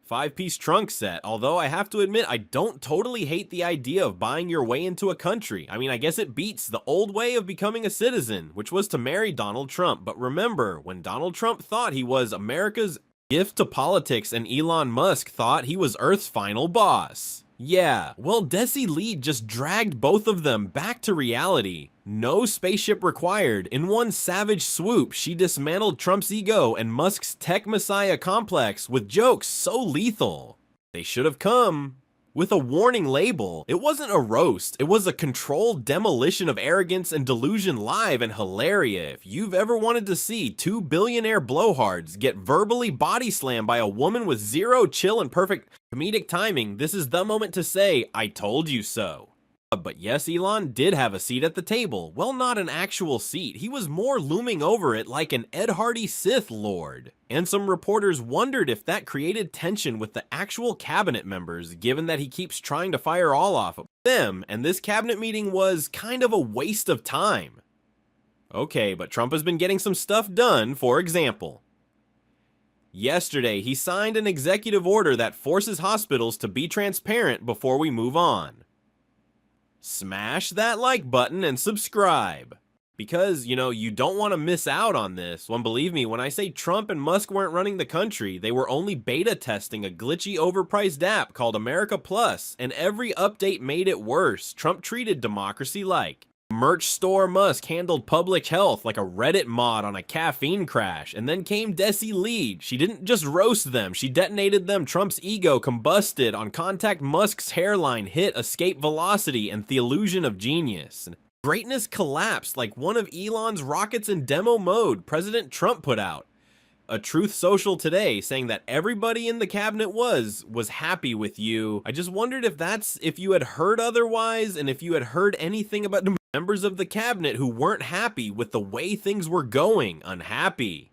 5-piece trunk set, although I have to admit I don't totally hate the idea of buying your way into a country. I mean, I guess it beats the old way of becoming a citizen, which was to marry Donald Trump. But remember, when Donald Trump thought he was America's gift to politics and Elon Musk thought he was Earth's final boss. Yeah, well, Desi Lydic just dragged both of them back to reality. No spaceship required. In one savage swoop, she dismantled Trump's ego and Musk's tech messiah complex with jokes so lethal. They should have come with a warning label. It wasn't a roast, it was a controlled demolition of arrogance and delusion live and hilarious. If you've ever wanted to see two billionaire blowhards get verbally body slammed by a woman with zero chill and perfect comedic timing, this is the moment to say, I told you so. But yes, Elon did have a seat at the table. Well, not an actual seat. He was more looming over it like an Ed Hardy Sith Lord. And some reporters wondered if that created tension with the actual cabinet members, given that he keeps trying to fire all off of them, and this cabinet meeting was kind of a waste of time. Okay, but Trump has been getting some stuff done. For example, yesterday he signed an executive order that forces hospitals to be transparent before we move on. Smash that like button and subscribe. Because, you don't want to miss out on this. When believe me, when I say Trump and Musk weren't running the country, they were only beta testing a glitchy overpriced app called America Plus, and every update made it worse. Trump treated democracy like merch store. Musk handled public health like a Reddit mod on a caffeine crash, and then came Desi Lydic. She didn't just roast them, she detonated them. Trump's ego combusted on contact. Musk's hairline hit escape velocity and the illusion of genius. Greatness collapsed like one of Elon's rockets in demo mode. President Trump put out a Truth Social today saying that everybody in the cabinet was happy with you. I just wondered if you had heard otherwise, and if you had heard anything about the members of the cabinet who weren't happy with the way things were going. Unhappy.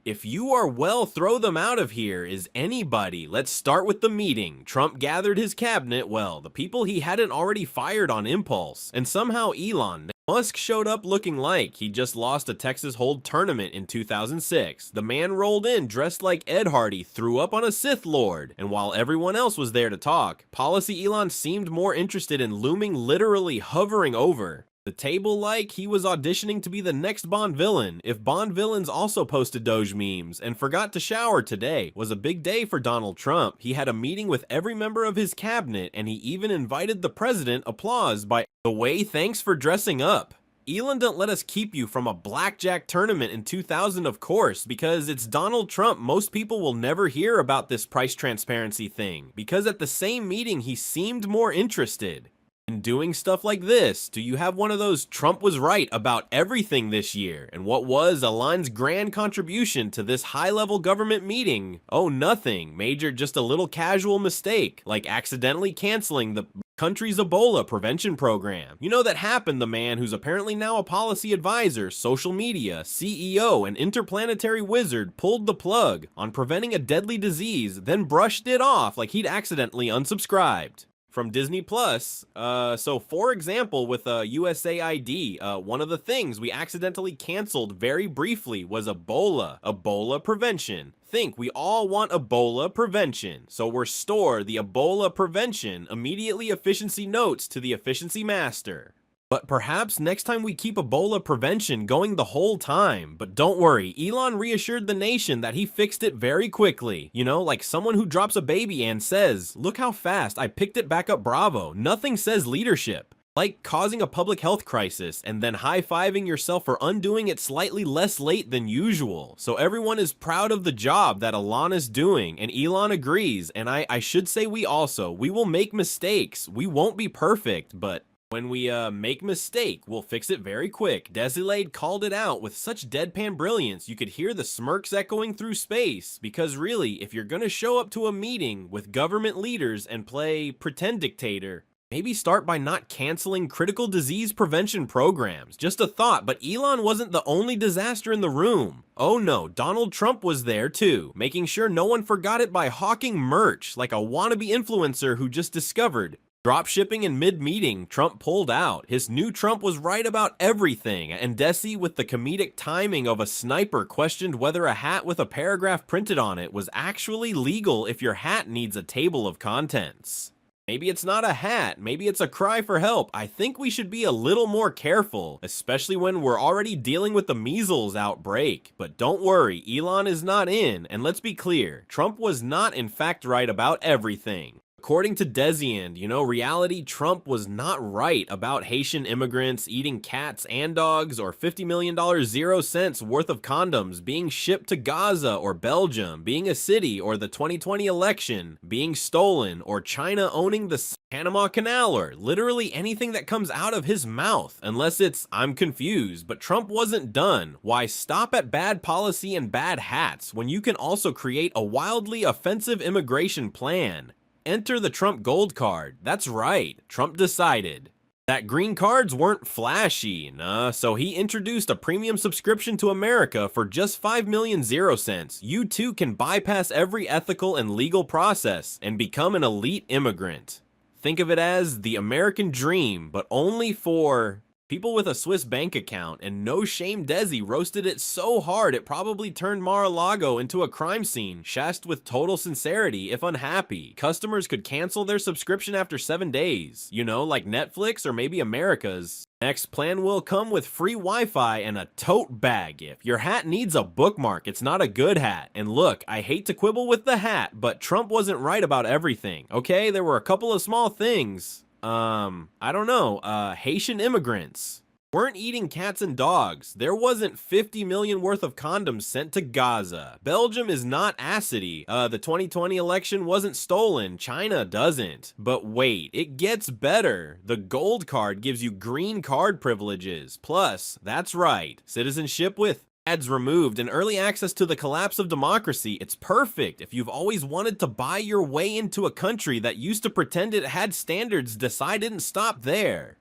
If you are, well, throw them out of here. Is anybody? Let's start with the meeting. Trump gathered his cabinet, well, the people he hadn't already fired on impulse, and somehow Elon Musk showed up looking like he just lost a Texas Hold tournament in 2006. The man rolled in dressed like Ed Hardy, threw up on a Sith Lord, and while everyone else was there to talk, Policy Elon seemed more interested in looming, literally hovering over the table like he was auditioning to be the next Bond villain. If Bond villains also posted Doge memes and forgot to shower today, was a big day for Donald Trump. He had a meeting with every member of his cabinet, and he even invited the president. Applause by the way, thanks for dressing up. Elon don't let us keep you from a blackjack tournament in 2000, of course, because it's Donald Trump. Most people will never hear about this price transparency thing, because at the same meeting he seemed more interested in doing stuff like this. Do you have one of those Trump was right about everything this year? And what was Elon's grand contribution to this high-level government meeting? Oh, nothing major, just a little casual mistake, like accidentally canceling the country's Ebola prevention program. You know that happened. The man who's apparently now a policy advisor, social media, CEO, and interplanetary wizard pulled the plug on preventing a deadly disease, then brushed it off like he'd accidentally unsubscribed from Disney Plus. So for example, with USAID, one of the things we accidentally canceled very briefly was Ebola prevention. Think, we all want Ebola prevention, so restore the Ebola prevention, immediately efficiency notes to the efficiency master. But perhaps next time we keep Ebola prevention going the whole time. But don't worry, Elon reassured the nation that he fixed it very quickly. Like someone who drops a baby and says, look how fast I picked it back up, bravo. Nothing says leadership like causing a public health crisis and then high-fiving yourself for undoing it slightly less late than usual. So everyone is proud of the job that Elon is doing, and Elon agrees. And I should say we will make mistakes. We won't be perfect, but when we make mistake, we'll fix it very quick. Desi Lydic called it out with such deadpan brilliance, you could hear the smirks echoing through space. Because really, if you're gonna show up to a meeting with government leaders and play pretend dictator, maybe start by not canceling critical disease prevention programs. Just a thought, but Elon wasn't the only disaster in the room. Oh no, Donald Trump was there too, making sure no one forgot it by hawking merch like a wannabe influencer who just discovered Dropshipping in mid-meeting, Trump pulled out. His new Trump was right about everything, and Desi, with the comedic timing of a sniper, questioned whether a hat with a paragraph printed on it was actually legal if your hat needs a table of contents. Maybe it's not a hat, maybe it's a cry for help. I think we should be a little more careful, especially when we're already dealing with the measles outbreak. But don't worry, Elon is not in, and let's be clear, Trump was not in fact right about everything. According to Desi, reality, Trump was not right about Haitian immigrants eating cats and dogs, or $50 million 0 cents worth of condoms being shipped to Gaza or Belgium, being a city, or the 2020 election being stolen, or China owning the Panama Canal, or literally anything that comes out of his mouth, unless it's, I'm confused, but Trump wasn't done. Why stop at bad policy and bad hats when you can also create a wildly offensive immigration plan? Enter the Trump gold card. That's right, Trump decided that green cards weren't flashy, so he introduced a premium subscription to America for just $5 million 0 cents. You too can bypass every ethical and legal process and become an elite immigrant. Think of it as the American dream, but only for people with a Swiss bank account, and no shame Desi roasted it so hard it probably turned Mar-a-Lago into a crime scene, shashed with total sincerity if unhappy. Customers could cancel their subscription after 7 days, like Netflix or maybe America's. Next plan will come with free Wi-Fi and a tote bag if your hat needs a bookmark. It's not a good hat. And look, I hate to quibble with the hat, but Trump wasn't right about everything. Okay, there were a couple of small things. I don't know, Haitian immigrants weren't eating cats and dogs. There wasn't 50 million worth of condoms sent to Gaza. Belgium is not acidy. The 2020 election wasn't stolen. China doesn't. But wait, it gets better. The gold card gives you green card privileges. Plus, that's right, citizenship with ads removed and early access to the collapse of democracy. It's perfect if you've always wanted to buy your way into a country that used to pretend it had standards. Desai didn't stop there.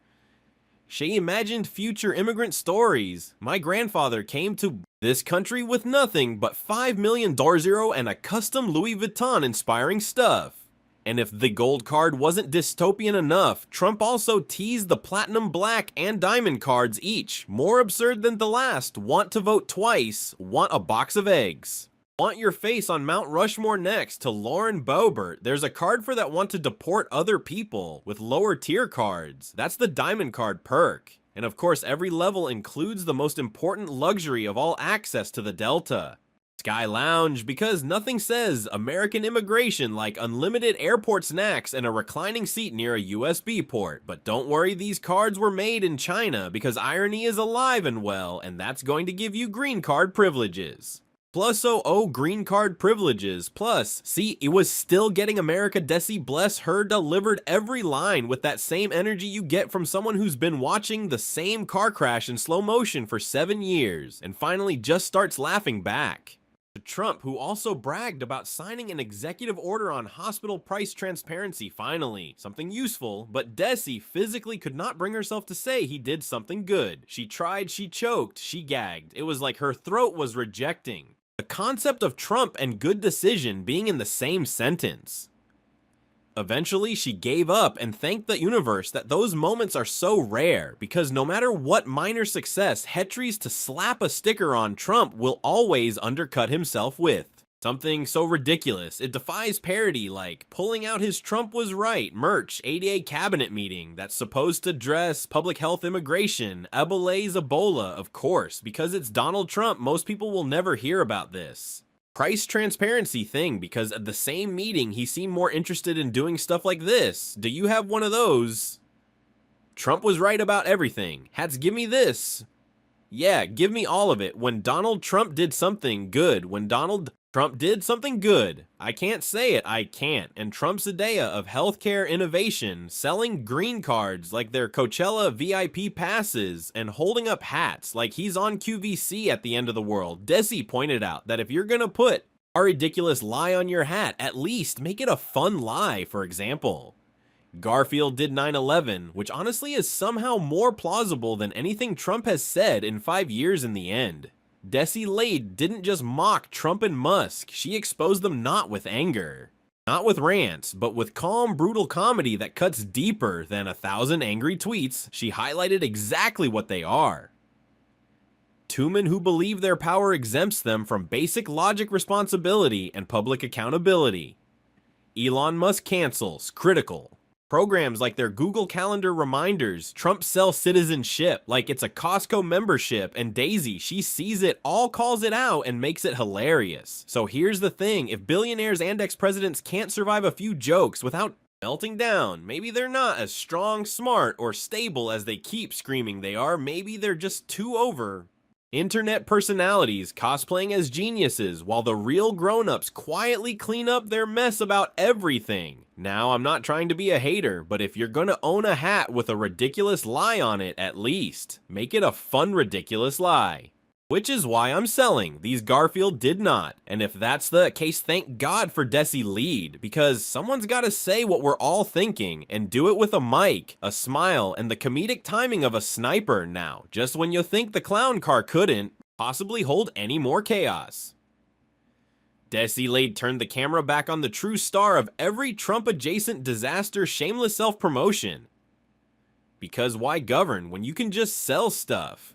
She imagined future immigrant stories. My grandfather came to this country with nothing but $5 million 0 and a custom Louis Vuitton inspiring stuff. And if the gold card wasn't dystopian enough, Trump also teased the platinum black and diamond cards each. More absurd than the last. Want to vote twice, want a box of eggs. Want your face on Mount Rushmore next to Lauren Boebert. There's a card for that want to deport other people with lower tier cards. That's the diamond card perk. And of course, every level includes the most important luxury of all, access to the Delta. Sky Lounge, because nothing says American immigration like unlimited airport snacks and a reclining seat near a USB port. But don't worry, these cards were made in China because irony is alive and well, and that's going to give you green card privileges. Plus, green card privileges. Plus, see, it was still getting America. Desi, bless her, delivered every line with that same energy you get from someone who's been watching the same car crash in slow motion for 7 years, and finally just starts laughing back. Trump, who also bragged about signing an executive order on hospital price transparency, finally. Something useful, but Desi physically could not bring herself to say he did something good. She tried, she choked, she gagged. It was like her throat was rejecting the concept of Trump and good decision being in the same sentence. Eventually, she gave up and thanked the universe that those moments are so rare, because no matter what minor success Hetries to slap a sticker on, Trump will always undercut himself with. Something so ridiculous, it defies parody, like pulling out his Trump was right merch ADA cabinet meeting that's supposed to address public health, immigration, Ebola, of course, because it's Donald Trump, most people will never hear about this. Price transparency thing, because at the same meeting he seemed more interested in doing stuff like this. Do you have one of those? Trump was right about everything. Hats, give me this. Yeah, give me all of it. When Donald Trump did something good. When Donald Trump did something good. I can't say it, I can't. And Trump's idea of healthcare innovation, selling green cards like they're Coachella VIP passes, and holding up hats like he's on QVC at the end of the world. Desi pointed out that if you're gonna put a ridiculous lie on your hat, at least make it a fun lie, for example. Garfield did 9/11, which honestly is somehow more plausible than anything Trump has said in 5 years in the end. Desi Lydic didn't just mock Trump and Musk, she exposed them not with anger. Not with rants, but with calm, brutal comedy that cuts deeper than 1,000 angry tweets. She highlighted exactly what they are. Two men who believe their power exempts them from basic logic, responsibility, and public accountability. Elon Musk cancels, critical. Programs like their Google Calendar reminders, Trump sell citizenship like it's a Costco membership, and Desi, she sees it, all calls it out, and makes it hilarious. So here's the thing, if billionaires and ex-presidents can't survive a few jokes without melting down, maybe they're not as strong, smart, or stable as they keep screaming they are, maybe they're just too over. Internet personalities cosplaying as geniuses while the real grown-ups quietly clean up their mess about everything. Now, I'm not trying to be a hater, but if you're gonna own a hat with a ridiculous lie on it, at least make it a fun, ridiculous lie. Which is why I'm selling. These Garfield did not. And if that's the case, thank God for Desi Lydic, because someone's gotta say what we're all thinking, and do it with a mic, a smile, and the comedic timing of a sniper now, just when you think the clown car couldn't possibly hold any more chaos. Desi Lydic turned the camera back on the true star of every Trump-adjacent disaster, shameless self-promotion. Because why govern when you can just sell stuff?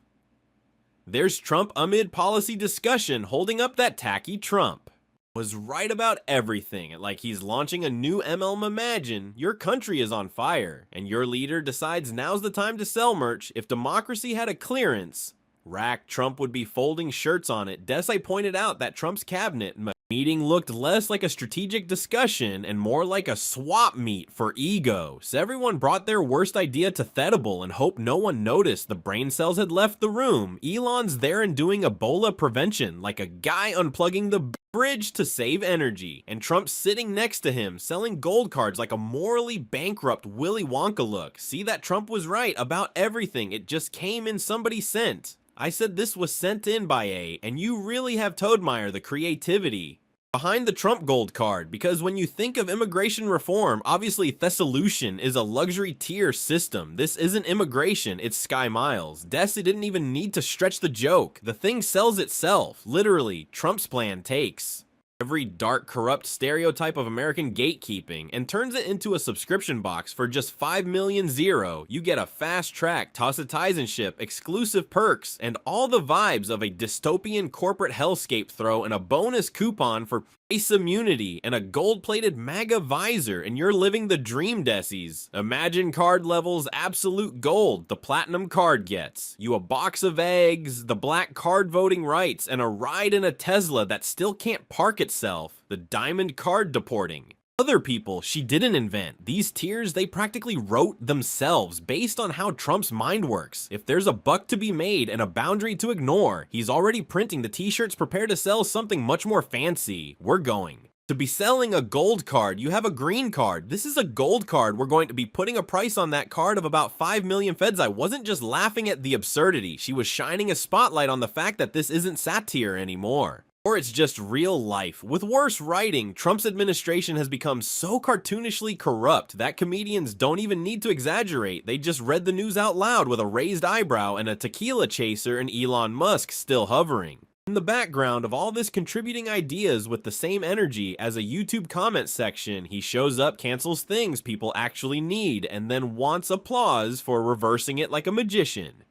There's Trump amid policy discussion holding up that tacky Trump. Was right about everything, like he's launching a new MLM. Imagine your country is on fire, and your leader decides now's the time to sell merch. If democracy had a clearance rack, Trump would be folding shirts on it. Desi pointed out that Trump's cabinet meeting looked less like a strategic discussion and more like a swap meet for egos. Everyone brought their worst idea to Thedible and hoped no one noticed the brain cells had left the room. Elon's there and doing Ebola prevention like a guy unplugging the bridge to save energy, and Trump's sitting next to him selling gold cards like a morally bankrupt Willy Wonka look. See that Trump was right about everything, it just came in somebody sent. I said this was sent in by A, and you really have to admire the creativity behind the Trump gold card, because when you think of immigration reform, obviously Thessalutian is a luxury tier system. This isn't immigration, it's Sky Miles. Desi didn't even need to stretch the joke. The thing sells itself. Literally, Trump's plan takes every dark, corrupt stereotype of American gatekeeping and turns it into a subscription box for just 5 million zero. You get a fast track, toss-a-tizenship, exclusive perks, and all the vibes of a dystopian corporate hellscape throw, and a bonus coupon for face immunity and a gold-plated MAGA visor, and you're living the dream, Desis. Imagine card levels absolute gold. The platinum card gets you a box of eggs, the black card voting rights, and a ride in a Tesla that still can't park itself. The diamond card deporting other people she didn't invent. These tiers, they practically wrote themselves based on how Trump's mind works. If there's a buck to be made and a boundary to ignore, he's already printing the t-shirts. Prepare to sell something much more fancy. We're going to be selling a gold card. You have a green card. This is a gold card. We're going to be putting a price on that card of about 5 million feds. I wasn't just laughing at the absurdity. She was shining a spotlight on the fact that this isn't satire anymore. Or it's just real life. With worse writing, Trump's administration has become so cartoonishly corrupt that comedians don't even need to exaggerate. They just read the news out loud with a raised eyebrow and a tequila chaser and Elon Musk still hovering in the background of all this, contributing ideas with the same energy as a YouTube comment section. He shows up, cancels things people actually need, and then wants applause for reversing it like a magician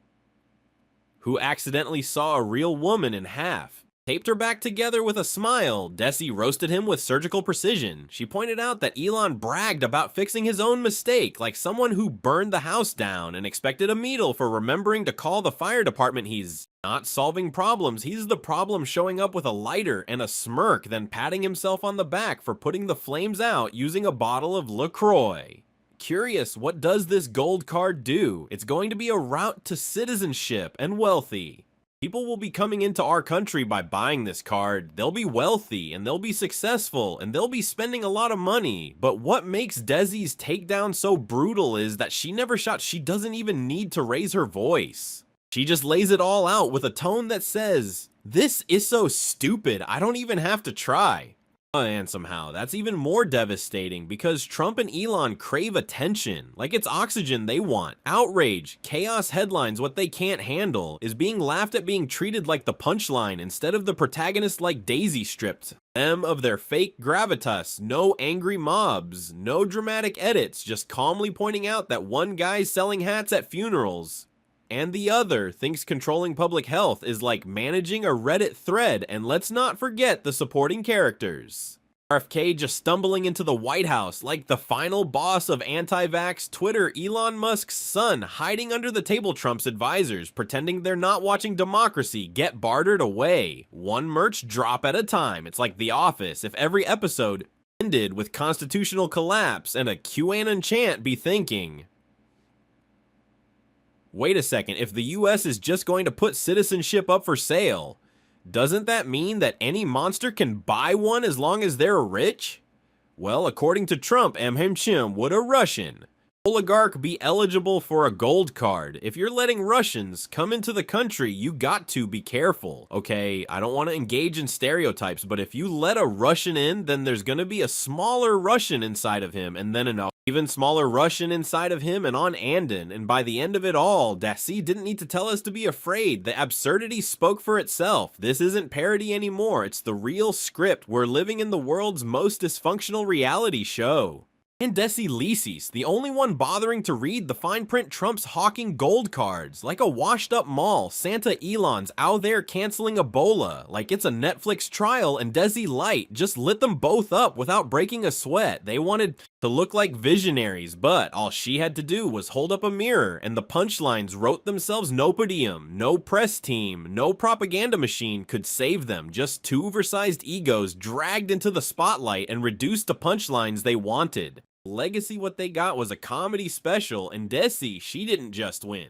who accidentally saw a real woman in half. Taped her back together with a smile. Desi roasted him with surgical precision. She pointed out that Elon bragged about fixing his own mistake, like someone who burned the house down, and expected a medal for remembering to call the fire department. He's not solving problems. He's the problem, showing up with a lighter and a smirk, then patting himself on the back for putting the flames out using a bottle of LaCroix. Curious, what does this gold card do? It's going to be a route to citizenship and wealthy. People will be coming into our country by buying this card. They'll be wealthy, and they'll be successful, and they'll be spending a lot of money. But what makes Desi's takedown so brutal is that she never shot. She doesn't even need to raise her voice. She just lays it all out with a tone that says, "This is so stupid, I don't even have to try." And somehow, that's even more devastating because Trump and Elon crave attention, like it's oxygen they want. Outrage, chaos headlines what they can't handle, is being laughed at being treated like the punchline instead of the protagonist like Daisy stripped them of their fake gravitas, no angry mobs, no dramatic edits, just calmly pointing out that one guy's selling hats at funerals and the other thinks controlling public health is like managing a Reddit thread, and let's not forget the supporting characters. RFK just stumbling into the White House like the final boss of anti-vax Twitter, Elon Musk's son, hiding under the table Trump's advisors, pretending they're not watching democracy get bartered away. One merch drop at a time. It's like The Office if every episode ended with constitutional collapse and a QAnon chant be thinking, wait a second, if the US is just going to put citizenship up for sale, doesn't that mean that any monster can buy one as long as they're rich? Well, according to Trump, would a Russian oligarch be eligible for a gold card? If you're letting Russians come into the country, you got to be careful, okay? I don't want to engage in stereotypes, but if you let a Russian in, then there's going to be a smaller Russian inside of him, and then an even smaller Russian inside of him and on Andon, and by the end of it all, Desi didn't need to tell us to be afraid. The absurdity spoke for itself. This isn't parody anymore, it's the real script. We're living in the world's most dysfunctional reality show. And Desi Lydic, the only one bothering to read the fine print Trump's hawking gold cards. Like a washed up mall, Santa Elon's out there canceling Ebola. Like it's a Netflix trial and Desi Light just lit them both up without breaking a sweat. They wanted to look like visionaries, but all she had to do was hold up a mirror and the punchlines wrote themselves no podium, no press team, no propaganda machine could save them. Just two oversized egos dragged into the spotlight and reduced to punchlines they wanted. Legacy what they got was a comedy special, and Desi, she didn't just win.